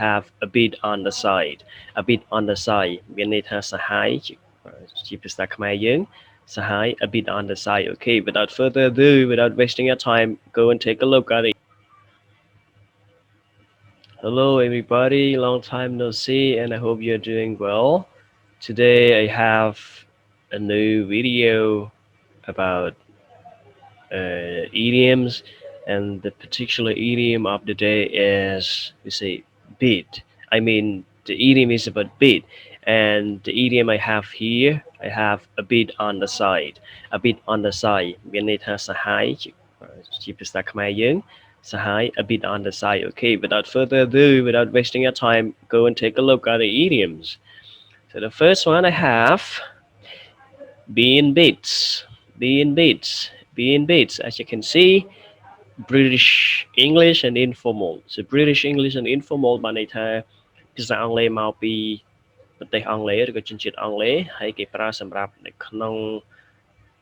have a bit on the side a bit on the side មានន័យថាសហាយជាភាសាខ្មែរយើងសហាយ a bit on the side okay without further ado without wasting your time go and take a look at it hello everybody long time no see and I hope you're doing well today I have a new video about idioms and the particular idiom of the day is we say bit I mean the idiom is about bit and the idiom I have here I have a bit on the side a bit on the side មានន័យថាសហាយជាភាសាខ្មែរយើងសហាយ a bit on the side okay without further ado without wasting your time go and take a look at the idioms so the first one I have be in bits be in bits be in bits as you can see British English and informal so British English and informal បានន័យថាភាសាអង់គ្លេសមកពីប្រទេសអង់គ្លេសឬក៏ជនជាតិអង់គ្លេសហើយគេប្រើសម្រាប់នៅក្នុង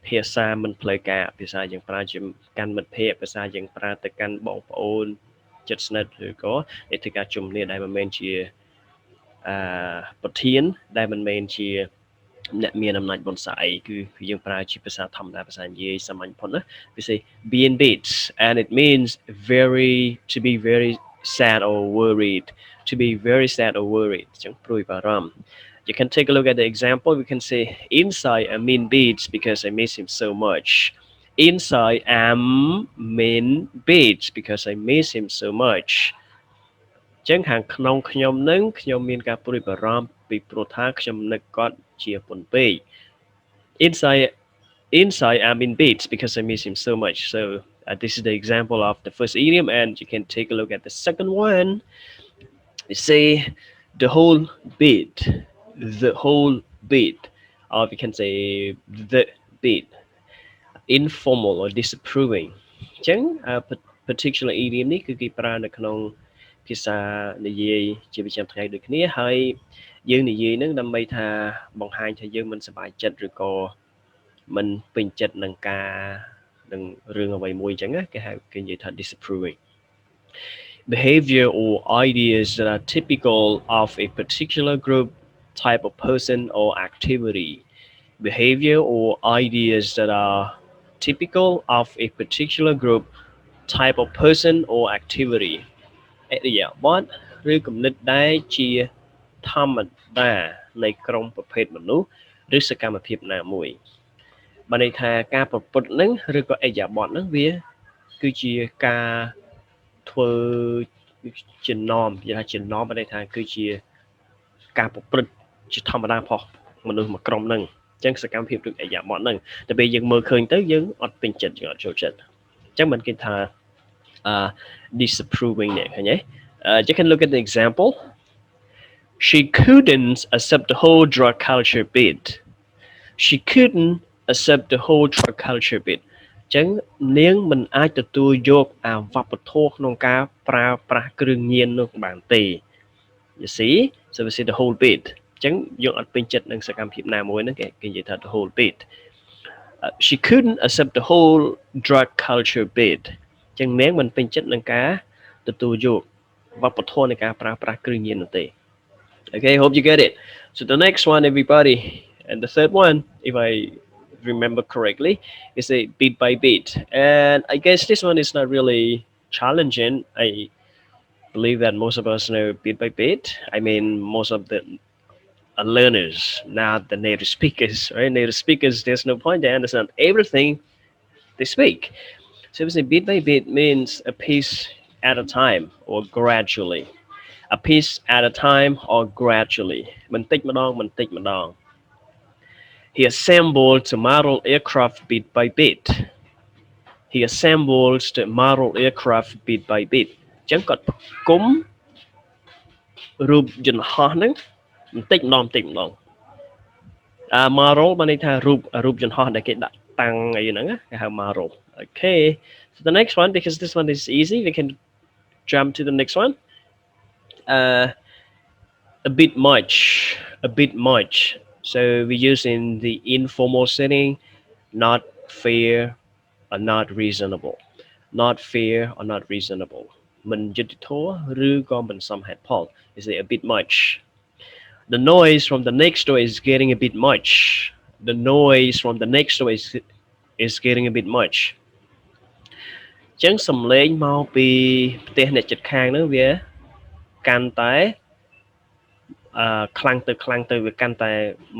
ភាសាមិនផ្លូវការភាសាយើងប្រើជាកាន់មិត្តភ័ក្តិភាសាយើងប្រើទៅកាន់បងប្អូនជិតស្និទ្ធឬក៏នេតិការជំនាញដែលមិនមែនជាប្រធានដែលមិនមែនជាអ្នកមានអំណាចបុណ្យស័ក្តិអីគឺយើងប្រើជាភាសាធម្មតាភាសានិយាយសាមញ្ញផុតណាវា say be in bits and it means to be very sad or worried to be very sad or worried អញ្ចឹងព្រួយបារម្ភ you can take a look at the example we can say inside I'm in bits because I miss him so much inside I'm in bits because I miss him so much អញ្ចឹងខាងក្នុងខ្ញុំនឹងខ្ញុំមានការព្រួយបារម្ភពីព្រោះថាខ្ញុំនឹកគាត់ជាពន់ពេក inside I'm in bits because I miss him so much so this is the example of the first idiom and you can take a look at the second one we say the whole bit or we can say the bit informal or disapproving អញ្ចឹង particular idiom នេះគឺគេប្រើនៅក្នុងភាសានិយាយជាប្រចាំថ្ងៃដូចគ្នាហើយយើងនិយាយនឹងដើម្បីថាបង្ហាញថាយើងមិនសប្បាយចិត្តឬក៏មិនពេញចិត្តនឹងការនឹងរឿងអ្វីមួយអញ្ចឹងគេនិយាយថា disapproving behavior or ideas that are typical of a particular group type of person or activity behavior or ideas that are typical of a particular group type of person or activity អរិយាបថឬគំនិតដែលជាធម្មតានៃក្រុមប្រភេទមនុស្សឬសកម្មភាពណាមួយបានន័យថាការប្រព្រឹត្តនឹងឬក៏អរិយាបថនឹងវាគឺជាការធ្វើជា norm និយាយថាជា norm បានន័យថាគឺជាការប្រព្រឹត្តជាធម្មតាផុសមនុស្សមួយក្រុមនឹងអញ្ចឹងសកម្មភាពឬអរិយាបថនឹងតែពេលយើងមើលឃើញទៅយើងអត់ពេញចិត្តយើងអត់ចូលចិត្តអញ្ចឹងមិនគេថាdisapproving នេះឃើញទេ you can look at the example she couldn't accept the whole drug culture bit she couldn't accept the whole drug culture bit អញ្ចឹងនាងមិនអាចទទួលយកអាវប្បធម៌ក្នុងការប្រើប្រាស់គ្រឿងញៀននោះបានទេ you see so we see the whole bit អញ្ចឹងយើងអត់ពេញចិត្តនឹងសកម្មភាពណាមួយហ្នឹងគេនិយាយថា the whole bit she couldn't accept the whole drug culture bit អញ្ចឹងនាងមិនពេញចិត្តនឹងការទទួលយកវប្បធម៌នៃការប្រើប្រាស់គ្រឿងញៀននោះទេ okay hope you get it so the next one everybody and the third one if I remember correctly is a bit by bit and I guess this one is not really challenging I believe that most of us know bit by bit I mean most of the learners not the native speakers right native speakers there's no point they understand everything they speak so we say bit by bit means a piece at a time or gradually a piece at a time or gradually បន្តិចម្ដងHe assembled the model aircraft bit by bit. He assembled the model aircraft bit by bit. អញ្ចឹងគាត់គុំរូបយន្តហោះហ្នឹងបន្តិចម្ដង model បានន័យថារូបយន្តហោះដែលគេដាក់តាំងអីហ្នឹងគេហៅ model. Okay. So the next one because this one is easy we can jump to the next one. A bit much. So we use in the informal setting, not fair or not reasonable. mìnhយុត្តិធម៌ឬក៏មិនសមហេតុផល is it a bit much the noise from the next door is getting a bit much the noise from the next door is getting a bit much ចឹងសំឡេងមកពីផ្ទះអ្នកជិតខាងហ្នឹងវាកាន់តែខ្លាំងទៅវាកាន់តែ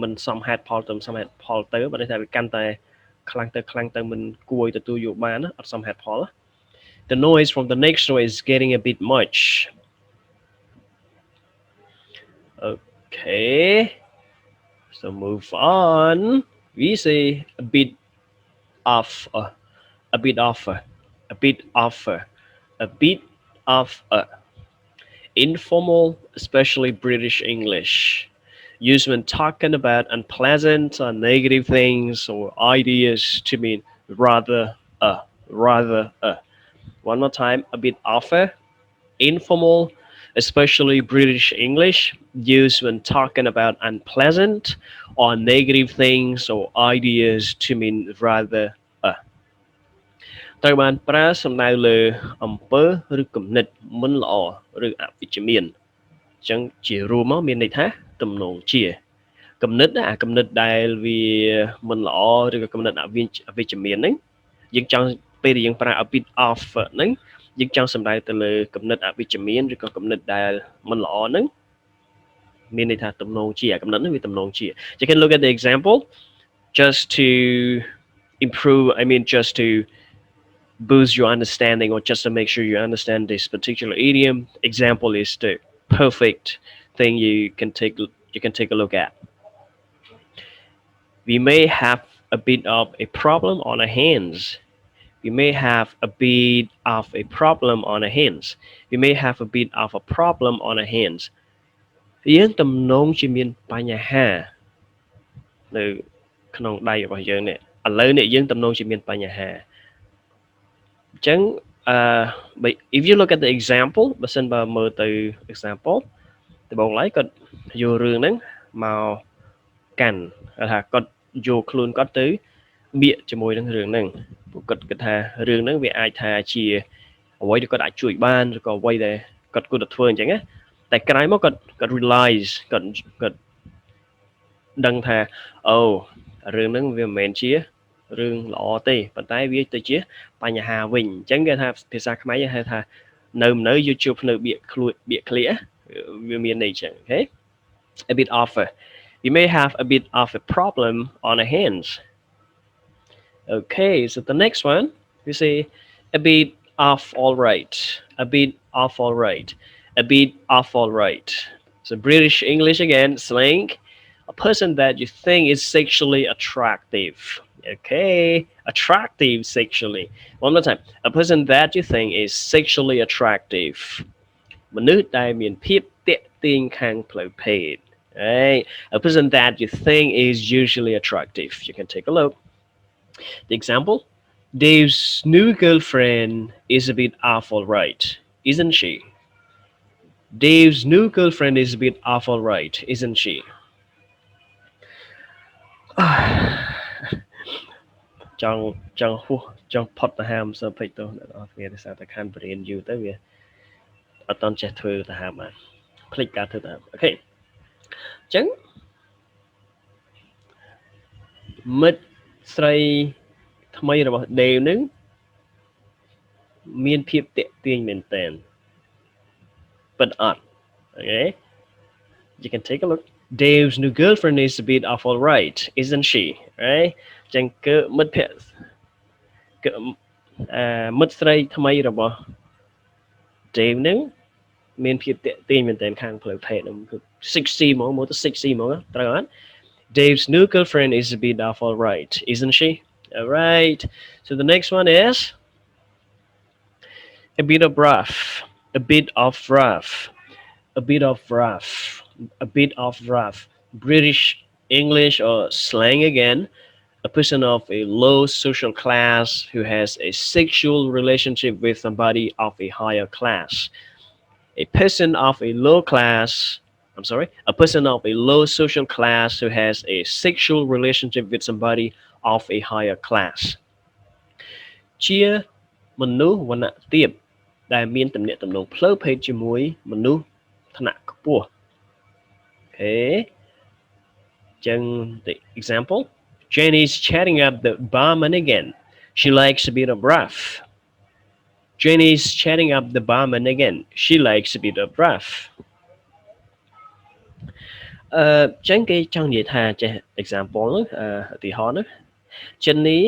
មិនសមហេតុផលទៅសមហេតុផលទៅបើន័យថាវាកាន់តែខ្លាំងទៅមិនគួរឲ្យទទួលយកបានណាអត់សមហេតុផល The noise from the next door is getting a bit much okay so move on we say a bit of a bit of informal, especially British English, used when talking about unpleasant or negative things or ideas to mean rather. One more time, a bit of informal, especially British English, used when talking about unpleasant or negative things or ideas to mean rather. ត្រូវបានប្រើសំដៅលើអំពើឬគំនិតមិនល្អឬអវិជ្ជមានអញ្ចឹងជារួមមកមានន័យថាទំនងជាគំនិតអាគំនិតដែលវាមិនល្អឬក៏គំនិតអវិជ្ជមានហ្នឹងយើងចង់ពេលដែលយើងប្រើ a bit of ហ្នឹងយើងចង់សំដៅទៅលើគំនិតអវិជ្ជមានឬក៏គំនិតដែលមិនល្អហ្នឹងមានន័យថាទំនងជាអាគំនិតហ្នឹងវាទំនងជា You can look at the example just to improve just to boost your understanding or just to make sure you understand this particular idiom. Example is the perfect thing you can take a look at. We may have a bit of a problem on our hands. We may have a bit of a problem on our hands. We may have a bit of a problem on our hands. យើងទំនងជាមានបញ្ហានៅក្នុងដៃរបស់យើងនេះឥឡូវនេះយើងទំនងជាមានបញ្ហាចឹងbut if you look at the example បើសិនបើមើលទៅ example ដំបូងឡើយគាត់យករឿងហ្នឹងមកកាន់គាត់ថាគាត់យកខ្លួនគាត់ទៅបៀកជាមួយនឹងរឿងហ្នឹងពួកគាត់គិតថារឿងហ្នឹងវាអាចថាជាអ្វីដែលគាត់អាចជួយបានឬក៏អ្វីដែលគាត់គួរតែធ្វើអញ្ចឹងណាតែក្រោយមកគាត់ realize គាត់ដឹងថាអូរឿងហ្នឹងវាមិនមែនជារឿងល្អទេប៉ុន្តែវាទៅជាបញ្ហាវិញអញ្ចឹងគេថាភាសាខ្មែរគេហៅថានៅយកជួបភ្នៅបៀកខ្លួនបៀកឃ្លៀវាមានន័យអញ្ចឹង okay a bit of we may have a bit of a problem on our hands okay so the next one we say a bit of all right a bit of all right a bit of all right so British English again slang a person that you think is sexually attractive okay attractive sexually one more time a person that you think is sexually attractive មនុស្សដែលមានភាពទាក់ទាញខាងផ្លូវភេទ right a person that you think is usually attractive you can take a look the example Dave's new girlfriend is a bit off all right isn't she Dave's new girlfriend is a bit off all right isn't she ចង់ហួសចង់ផុតទៅហាមសើពេកទៅអ្នកនរគ្នាដោយសារតែខានបរៀនយូរទៅវាអត់តន់ចេះធ្វើទៅហាមបានភ្លេចការធ្វើទៅហាមអូខេអញ្ចឹងមិត្តស្រីថ្មីរបស់ Dave នឹងមានភាពទាក់ទាញមែនតើប៉ុន្តែអត់ okay you can take a look Dave's new girlfriend is a bit of all right isn't she right ចឹងគឺមិត្តភក្តិមិត្តស្រីថ្មីរបស់ Dave នឹងមានភាពទាក់ទាញមែនតើខាងផ្លូវភេទគឺ sexy ហ្មងមកទៅ sexy ហ្មងត្រូវអត់ Dave's new girlfriend is a bit of all right isn't she all right so the next one is a bit of rough a bit of rough a bit of rough a bit of rough British English or slang again a person of a low social class who has a sexual relationship with somebody of a higher class a person of a low class a person of a low social class who has a sexual relationship with somebody of a higher class ជាមនុស្សវណ្ណៈទាប ដែលមានទំនាក់ទំនងផ្លូវភេទជាមួយមនុស្សឋានៈខ្ពស់ Okay. ចឹង the example Jenny's chatting up the barman again. She likes a bit of rough. Jenny's chatting up the barman again. She likes a bit of rough. ចឹងគេចង់និយាយថាចេះ example នោះឧទាហរណ៍នោះ Jenny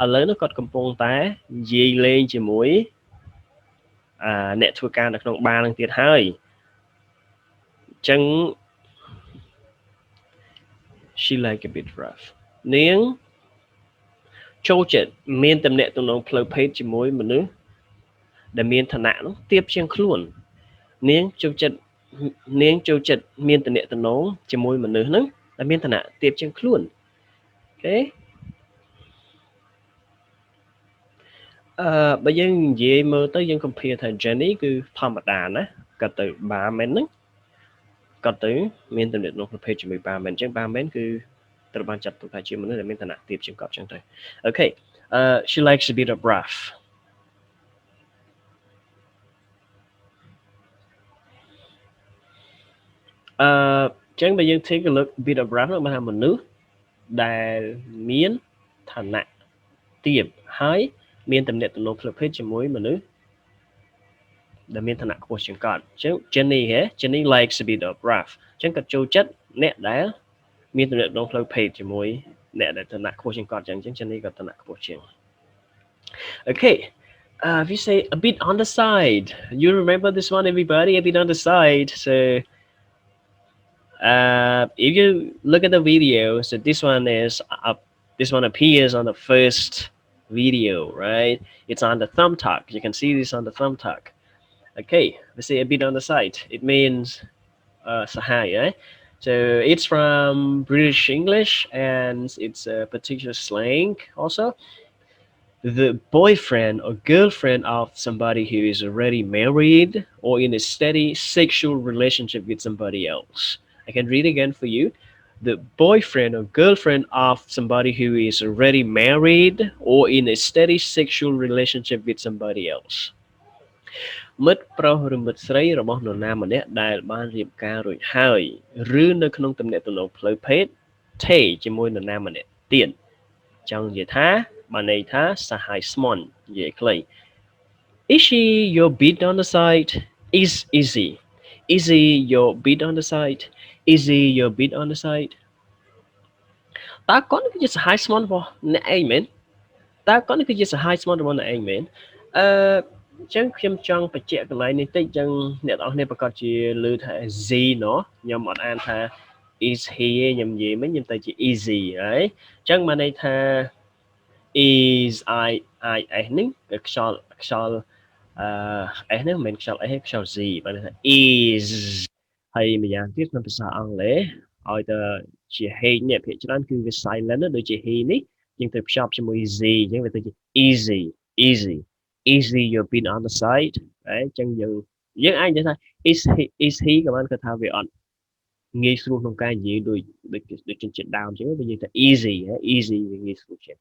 ឥឡូវនោះគាត់កំពុងតែនិយាយលេងជាមួយអ្នកធ្វើការនៅក្នុងបារនឹងទៀតហើយចឹង she like a bit rough នាងចូលចិត្តមានទំនាក់ទំនងផ្លូវភេទជាមួយមនុស្សដែលមានឋានៈនោះទាបជាងខ្លួននាងចូលចិត្តមានទំនាក់ទំនងជាមួយមនុស្សហ្នឹងដែលមានឋានៈទាបជាងខ្លួនអូខេបើយើងនិយាយមើលទៅយើង compare ថា Jenny គឺធម្មតាណាគាត់ទៅ barman ហ្នឹងគាត់ទៅមានទំនាក់ទំនងប្រភេទជាមួយ barman អញ្ចឹង barman គឺត្រូវបានចាត់ទុកថាជាមនុស្សដែលមានឋានៈទាបជាងគាត់អញ្ចឹងទៅអូខេshe likes a bit of roughចឹងបើយើង take a look bit of rough នោះបានថាមនុស្សដែលមានឋានៈទាបហើយមានទំនាក់ទំនងផ្លូវភេទជាមួយមនុស្សដែលមានឋានៈខ្ពស់ជាងគាត់អញ្ចឹង Jenny likes a bit of rough អញ្ចឹងគាត់ចូលចិត្តអ្នកដែលមានទំនាក់ទំនងផ្លូវភេទជាមួយអ្នកដែលឋានៈខ្ពស់ជាងគាត់អញ្ចឹង Jenny គាត់ឋានៈខ្ពស់ជាង Okay if you say a bit on the side you remember this one everybody a bit on the side so if you look at the video so this one appears on the first video right it's on the thumbtack you can see this on the thumbtack okay let's say a bit on the side it means sahai right so it's from British English and it's a particular slang also the boyfriend or girlfriend of somebody who is already married or in a steady sexual relationship with somebody else I can read again for you the boyfriend or girlfriend of somebody who is already married or in a steady sexual relationship with somebody else មិត្តប្រុសឬមិត្តស្រីរបស់នរណាម្នាក់ដែលបានរៀបការរួចហើយឬនៅក្នុងទំនាក់ទំនងផ្លូវភេទទេជាមួយនរណាម្នាក់ទៀតចង់និយាយថាបានន័យថាសហ័យស្មន់និយាយខ្លី Is she your bit on the side is he your bit on the side Is he your bit on the side តើគាត់គឺជាសហ័យស្មន់របស់អ្នកឯងមែនតើគាត់គឺជាសហ័យស្មន់របស់អ្នកឯងមែនអញ្ចឹងខ្ញុំចង់បញ្ជាក់កន្លែងនេះតិចចឹងអ្នកនរគ្នាប្រកាសជាឮថា Z ណោះខ្ញុំអត់អានថា is he ខ្ញុំនិយាយមិញខ្ញុំទៅជា easy ហើយអញ្ចឹងបានន័យថា is I នេះខ្យល់S នេះមិនមែនខ្យល់ S ទេខ្យល់ Z បានន័យថា is ហើយម្យ៉ាងទៀតក្នុងភាសាអង់គ្លេសឲ្យទៅជា he នេះភាគច្រើនគឺវា silent ដូចជា he នេះយើងទៅភ្ជាប់ជាមួយ Z អញ្ចឹងវាទៅជា easy you've been on the side ហើយអញ្ចឹងយើងអាចនិយាយថា is he ក៏បានគាត់ថាវាអត់ងាយស្រួលក្នុងការនិយាយដូចជនជាតិដើមអញ្ចឹងវានិយាយថា easy វាងាយស្រួលជាង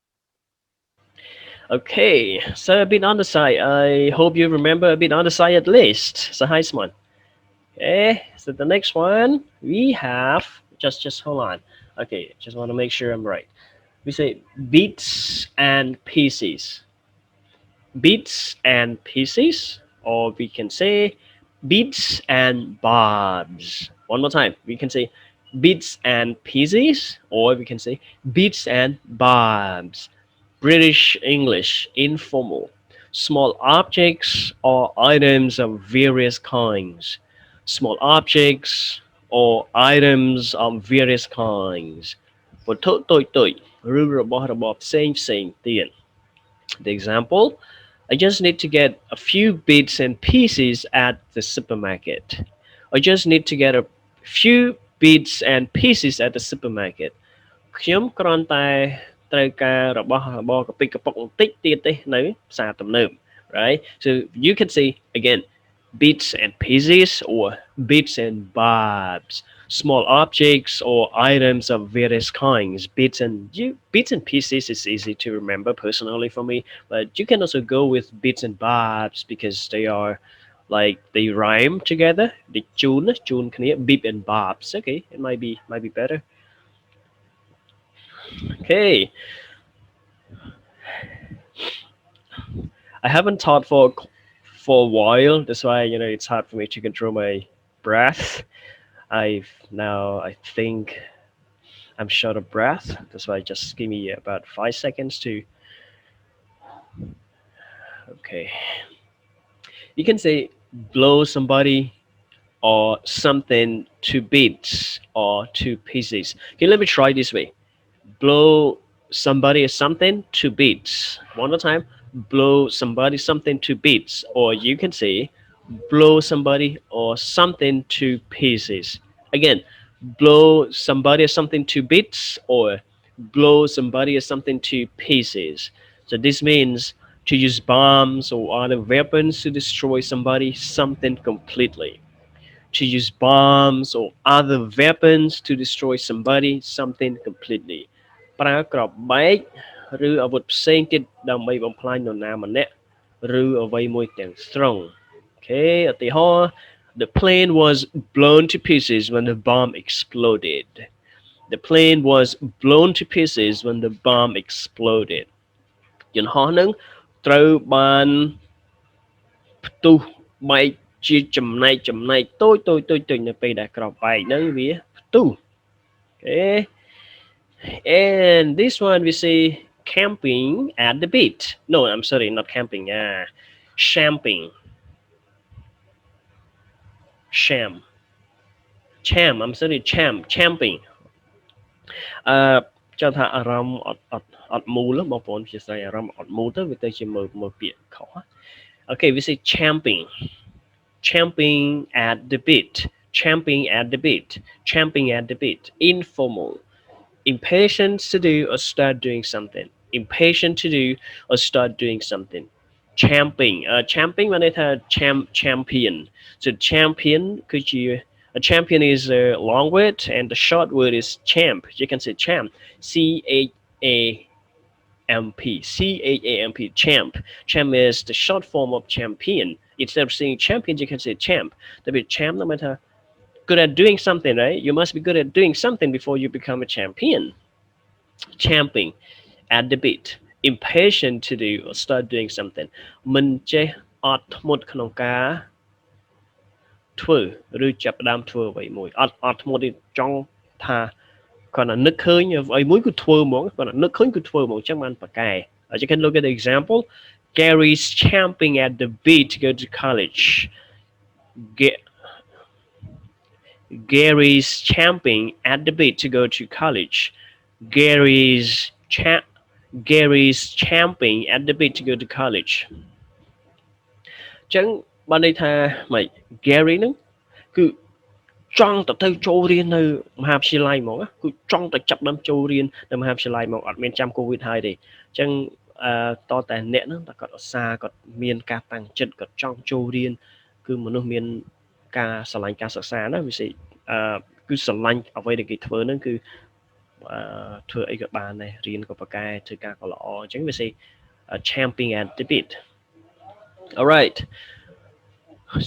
Okay so a bit on the side I hope you remember a bit on the side at least so hi Smon okay so the next one we have just hold on okay just want to make sure I'm right we say bits and pieces or we can say bits and bobs one more time we can say bits and pieces or we can say bits and bobs British English informal small objects or items of various kinds small objects or items of various kinds វត្ថុតូចៗឬរបស់ផ្សេងទៀត The example I just need to get a few bits and pieces at the supermarket I just need to get a few bits and pieces at the supermarket ខ្ញុំគ្រាន់តែត្រូវការរបស់របរកពិកកពុកបន្តិចទៀតទេនៅផ្សារទំនើប right so you can say again bits and pieces or bits and bobs, small objects or items of various kinds. Bits and pieces is easy to remember personally for me, but you can also go with bits and bobs because they are like they rhyme together. The tune clear bip and bobs. Okay, it might be better. Okay, I haven't taught for a while. That's why it's hard for me to control my breath. I think I'm short of breath. That's why just give me about 5 seconds to. Okay, you can say blow somebody or something to bits or to pieces. Okay, let me try this way. Blow somebody or something to bits. One more time. Blow somebody something to bits, or you can say blow somebody or something to pieces. Again, blow somebody or something to bits or blow somebody or something to pieces. So this means to use bombs or other weapons to destroy somebody, something completely. To use bombs or other weapons to destroy somebody, something completely. ប្រើក្របបែកឬអាវុធផ្សេងទៀតដើម្បីបំផ្លាញនរណាម្នាក់ឬអ្វីមួយទាំងស្រុង Okay, ឧទាហរណ៍ The plane was blown to pieces when the bomb exploded. The plane was blown to pieces when the bomb exploded. យន្តហោះនឹងត្រូវបានផ្ទុះបែកជាចំណែកតូចនៅពេលដែលក្របបែកហ្នឹងវាផ្ទុះ Okay. And this one we say camping at the beach. No, I'm sorry, not camping. Champing. I'm sorry, champing. ចង់ថាអារម្មណ៍អត់មូលបងប្អូនជាស្រ័យអារម្មណ៍អត់មូលទៅវាទៅជាមើលពាក្យខុស Okay, we say champing at the beat. Champing at the beat. Champing at the beat. Informal. Impatient to do or start doing something. Impatient to do or start doing something. Champing. Champing មានន័យថា champion. So champion គឺជា a champion is a long word and the short word is champ. You can say champ. C-H-A-M-P. C-H-A-M-P. Champ. Champ is the short form of champion. Instead of saying champion, you can say champ. តែវា champ nó មានថា good at doing something, right? You must be good at doing something before you become a champion. Champing at the beat. Impatient to do or start doing something. មិនចេះអត់ធ្មត់ក្នុងការធ្វើឬចាប់ផ្ដើមធ្វើអ្វីមួយអត់ធ្មត់ទេចង់ថាគាត់តែនឹកឃើញអ្វីមួយគឺធ្វើហ្មងគាត់តែនឹកឃើញគឺធ្វើហ្មងអញ្ចឹងបានប្រកែ You can look at the example. Gary's champing at the beat to go to college. Gary's champing at the bit to go to college. Gary's champing at the bit to go to college. ចឹងបានន័យថាម៉េច Gary ហ្នឹងគឺចង់ទៅចូលរៀននៅមហាវិទ្យាល័យហ្មងគឺចង់ទៅចាប់ដើមចូលរៀននៅមហាវិទ្យាល័យហ្មងអត់មានចាំ COVID ហើយទេអញ្ចឹងតតែអ្នកហ្នឹងតែគាត់ឧស្សាហ៍គាត់មានការតាំងចិត្តគាត់ចង់ចូលរៀនគឺមនុស្សមានការស្រឡាញ់ការសិក្សាណាវាគឺស្រឡាញ់អ្វីដែលគេធ្វើហ្នឹងគឺធ្វើអីក៏បានដែររៀនក៏ប្រកែធ្វើការក៏ល្អអញ្ចឹងវា champing at the bit. All right.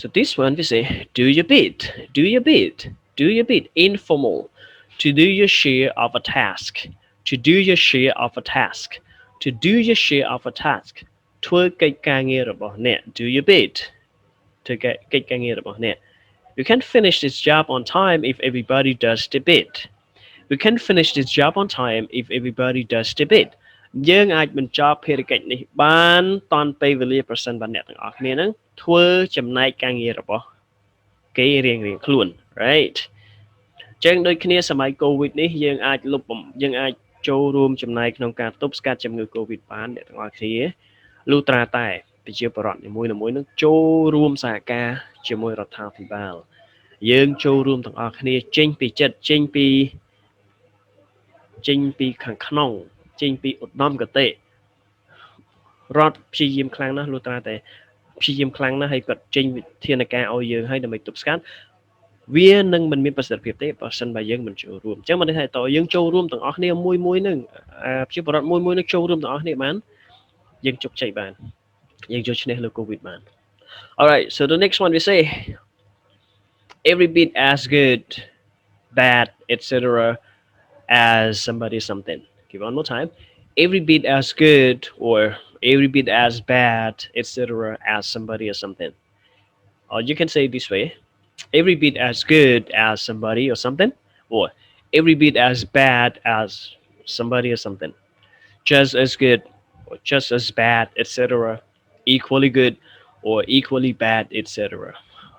So this one we say do your bit. Informal. To do your share of a task. To do your share of a task.ធ្វើកិច្ចការងាររបស់អ្នក do your bit. ធ្វើកិច្ចការងាររបស់អ្នក You can finish this job on time if everybody does the bit. We can finish this job on time if everybody does the bit. យើងអាចបញ្ចប់ភារកិច្ចនេះបានតាន់ពេលវេលាប្រសិនបើអ្នកទាំងអស់គ្នានឹងធ្វើចំណែកការងាររបស់គេរៀងៗខ្លួន right ចឹងដូចគ្នាសម័យ COVID នេះយើងអាចចូលរួមចំណែកក្នុងការទប់ស្កាត់ជំងឺ COVID បានអ្នកទាំងអស់គ្នាលុះត្រាតែប្រជាពលរដ្ឋនីមួយៗនឹងចូលរួមសហការជាមួយរដ្ឋាភិបាលយើងចូលរួមទាំងអស់គ្នាចេញពីចិត្តចេញពីខាងក្នុងចេញពីឧត្តមគតិរដ្ឋព្យាយាមខ្លាំងណាស់លុះត្រាតែ ព្យាយាមខ្លាំងណាស់ហើយគាត់ចេញវិធានការឲ្យយើងហើយដើម្បីទប់ស្កាត់វានឹងមិនមានប្រសិទ្ធភាពទេបើសិនបើយើងមិនចូលរួមអញ្ចឹងមិនន័យថាតើយើងចូលរួមទាំងអស់គ្នាមួយនឹងប្រជាពលរដ្ឋមួយនឹងចូលរួមទាំងអស់គ្នាបានយើងជោគជ័យបានយើងយកឈ្នះលើ COVID បាន Alright, so the next one we say every bit as good, bad, etc. as somebody something. Give one more time. Every bit as good or every bit as bad, etc. as somebody or something. Or you can say it this way. Every bit as good as somebody or something. Or every bit as bad as somebody or something. Just as good or just as bad, etc. Equally good or equally bad, etc.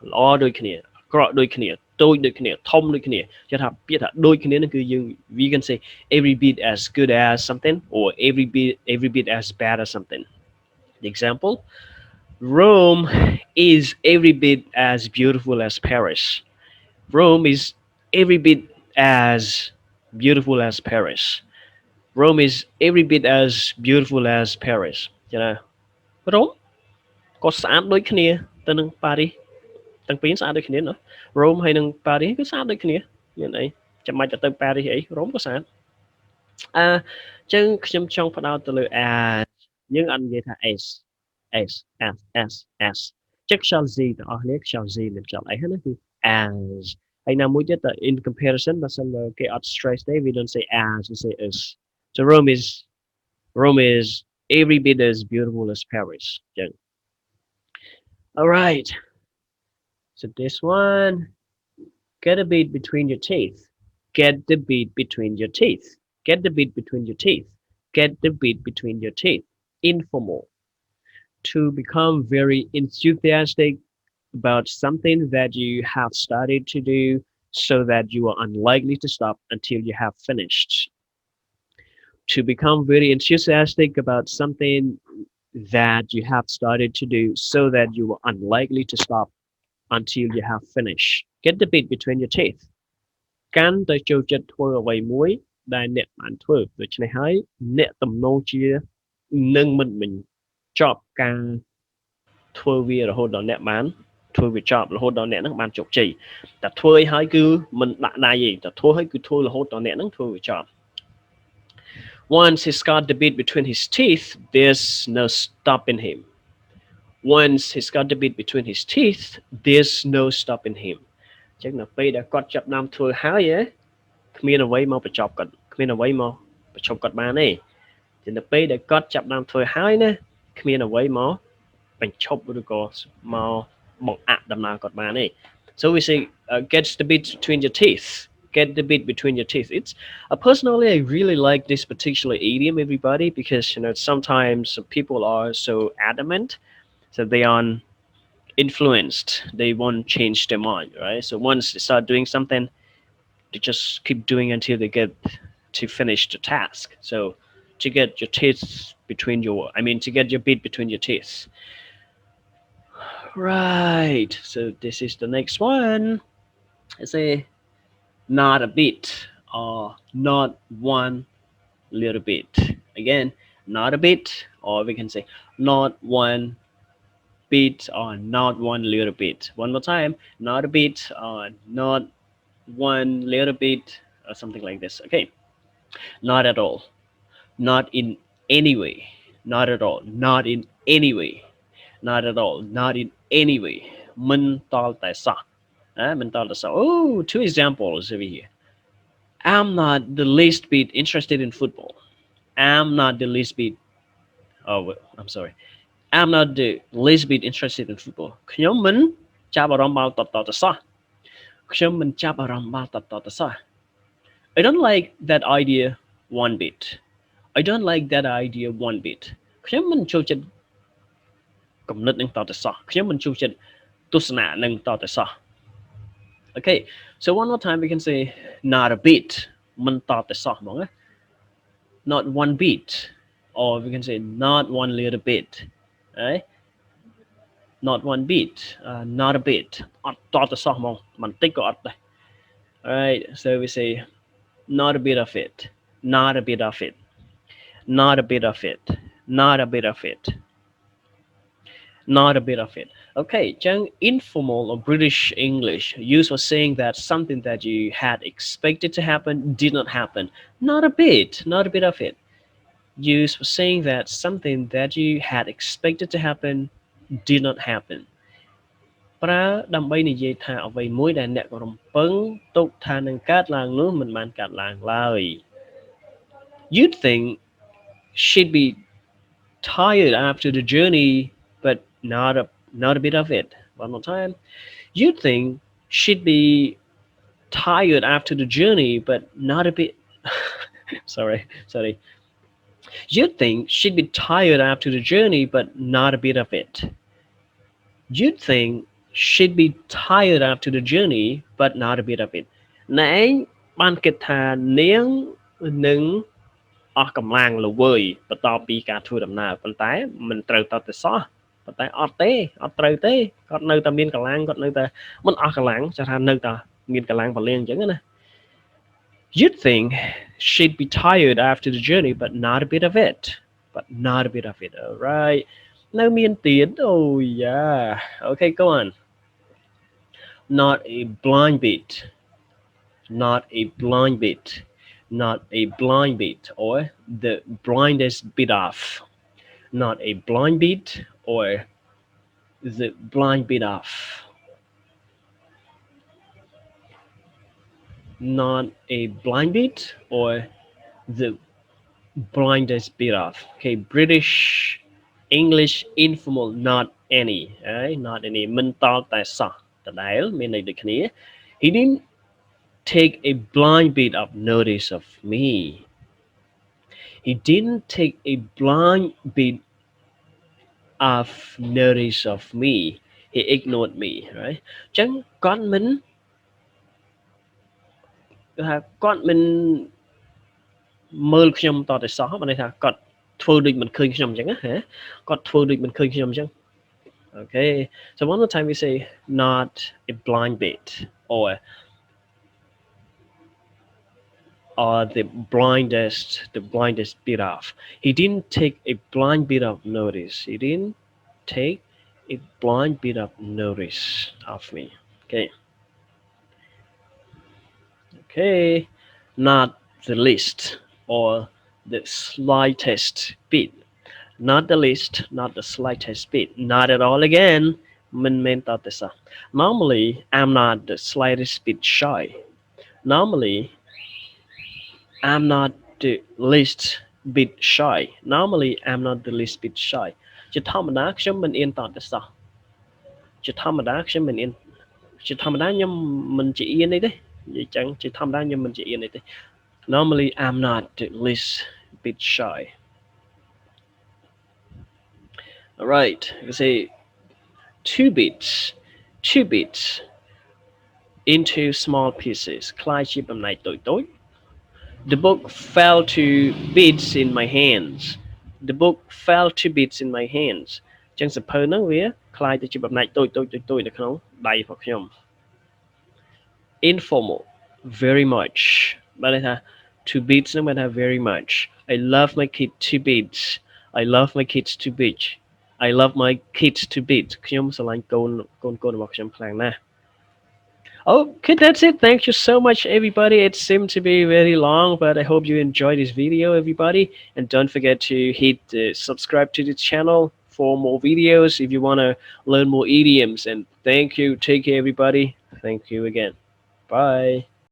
ល្អដូចគ្នាអាក្រក់ដូចគ្នាតូចដូចគ្នាធំដូចគ្នាគេថាពាក្យថាដូចគ្នានឹងគឺយើង we can say every bit as good as something or every bit as bad as something. The example, Rome is every bit as beautiful as Paris. Rome is every bit as beautiful as Paris. Rome is every bit as beautiful as Paris. ចឹងណា Rome ក៏ស្អាតដូចគ្នាទៅនឹង Paris ទាំងពីរស្អាតដូចគ្នាណា Rome ហើយនឹង Paris គឺស្អាតដូចគ្នាមានអីចាំបាច់ទៅ Paris អី Rome ក៏ស្អាតអញ្ចឹងខ្ញុំចង់ផ្ដោតទៅលើ as យើងអត់និយាយថា s ចឹងខ្យល់ z ទាំងអស់គ្នាខ្យល់ z មានខ្យល់អីហ្នឹងគឺ as ហើយណាមួយទៀតតែ in comparison បើសិនគេអត់ stress ទេ we don't say as we say is so Rome is every bit as beautiful as Paris ចឹង alright so this one get a bit between your teeth get the bit between your teeth get the bit between your teeth get the bit between your teeth informal to become very enthusiastic about something that you have started to do so that you are unlikely to stop until you have finished. To become very enthusiastic about something that you have started to do so that you are unlikely to stop until you have finished. Get the bit between your teeth. កាន់តែចូលចិត្តធ្វើអ្វីមួយដែលអ្នកបានធ្វើដូច្នេះហើយអ្នកទំនងជានឹងមិនចប់ការធ្វើវារហូតដល់អ្នកបានធ្វើវាចប់រហូតដល់អ្នកហ្នឹងបានជោគជ័យតែធ្វើឲ្យហើយគឺមិនដាក់ដៃទេតែធ្វើឲ្យគឺធ្វើរហូតដល់អ្នកហ្នឹងធ្វើវាចប់ Once he's got the bit between his teeth there's no stopping him Once he's got the bit between his teeth there's no stopping him ចឹងដល់ពេលដែលគាត់ចាប់ដើមធ្វើហើយគ្មានអ្វីមកបញ្ចប់គាត់គ្មានអ្វីមកបញ្ឈប់គាត់បានទេចឹងដល់ពេលដែលគាត់ចាប់ដើមធ្វើហើយណាគ្មានអ្វីមកបញ្ឈប់ឬក៏មកបង្អាក់ដំណើរគាត់បានទេ so we say gets the bit between your teeth get the bit between your teeth it's personally I really like this particular idiom everybody because sometimes people are so adamant so they are influenced they won't change their mind right so once they start doing something they just keep doing until they get to finish the task so to get your teeth between your to get your bit between your teeth right so this is the next one I say not a bit or not one little bit again not a bit or we can say not one bit or not one little bit one more time not a bit or not one little bit or something like this okay not at all not in any way not at all not in any way not at all not in any way មិនតល់តែសោះមិនតល់តែសោះ oh 2 examples over here I'm not the least bit interested in football I'm not the least bit oh I'm sorry I'm not the least bit interested in football ខ្ញុំមិនចាប់អារម្មណ៍បាល់តតសោះខ្ញុំមិនចាប់អារម្មណ៍បាល់តតសោះ I don't like that idea one bit I don't like that idea one bit ខ្ញុំមិនចូលចិត្តគំនិតនឹងតទៅសោះខ្ញុំមិនចូលចិត្តទស្សនៈនឹងតទៅសោះ Okay so one more time we can say not a bit មិនតទៅសោះហ្មងណា not one bit or we can say not one little bit right not one bit not a bit អត់តទៅសោះហ្មងបន្តិចក៏អត់ដែរ alright so we say not a bit of it not a bit of it not a bit of it not a bit of it Not a bit of it. Okay, Chang, informal or British English used for saying that something that you had expected to happen did not happen. Not a bit, not a bit of it. Used for saying that something that you had expected to happen did not happen. ប្រើដើម្បីនិយាយថាអ្វីមួយដែលអ្នករំពឹងទុកថានឹងកើតឡើងនោះមិនបានកើតឡើងឡើយ You'd think she'd be tired after the journey, but not a bit of it. One more time. You'd think she'd be tired after the journey, but not a bit. sorry. You'd think she'd be tired after the journey, but not a bit of it. You'd think she'd be tired after the journey, but not a bit of it. ណែឯងបានគិតថានាងនឹងអស់កម្លាំងល្វើយបន្ទាប់ពីការធ្វើដំណើរប៉ុន្តែមិនត្រូវតតែសោះប៉ុន្តែអត់ទេអត់ត្រូវទេគាត់នៅតែមានកម្លាំងគាត់នៅតែមិនអស់កម្លាំងចាស់ថានៅតែមានកម្លាំងបលៀងអញ្ចឹងណា You'd think she'd be tired after the journey but not a bit of it all right នៅមានទៀត oh yeah okay go on not a blind bit not a blind bit not a blind bit or the blindest bit off not a blind bit or the blind bit off not a blind bit or the blindest bit off okay British English informal not any right not any មិនតតែសោះដដែលមានន័យដូចគ្នា he didn't take a blind bit of notice of me he didn't take a blind bit of notice of me he ignored me right អញ្ចឹងគាត់មិនគាត់មិនមើលខ្ញុំតតែសោះបានន័យថាគាត់ធ្វើដូចមិនឃើញខ្ញុំអញ្ចឹងណាគាត់ធ្វើដូចមិនឃើញខ្ញុំអញ្ចឹង okay so one more time we say not a blind bit or the blindest bit off he didn't take a blind bit of notice he didn't take a blind bit of notice of me okay not the least or the slightest bit not the least not the slightest bit not at all again មិនមែនតតែសោះ normally I'm not the slightest bit shy normally I'm not the least bit shy normally I'm not the least bit shy ជាធម្មតាខ្ញុំមិនអៀនតតែសោះជាធម្មតាខ្ញុំមិនអៀនជាធម្មតាខ្ញុំមិនជាអៀនអីទេនិយាយចឹងជាធម្មតាខ្ញុំមិនជាអៀនអីទេ normally I'm not the least bit shy all right you say two bits into small pieces คล้ายជាបំណែកតូច The book fell to bits in my hands the book fell to bits in my hands ចឹងសភៅហ្នឹងវាคล้ายទៅជាបំណែកតូចនៅក្នុងដៃរបស់ខ្ញុំ informal very much បានន័យថា two bits ហ្នឹងបានថា very much I love my kid two bits I love my kids two bits I love my kids two bits ខ្ញុំស្រឡាញ់កូនរបស់ខ្ញុំខ្លាំងណាស់ Okay, that's it. Thank you so much, everybody. It seemed to be very long, but I hope you enjoyed this video, everybody. And don't forget to hit subscribe to the channel for more videos if you want to learn more idioms. And thank you. Take care, everybody. Thank you again. Bye.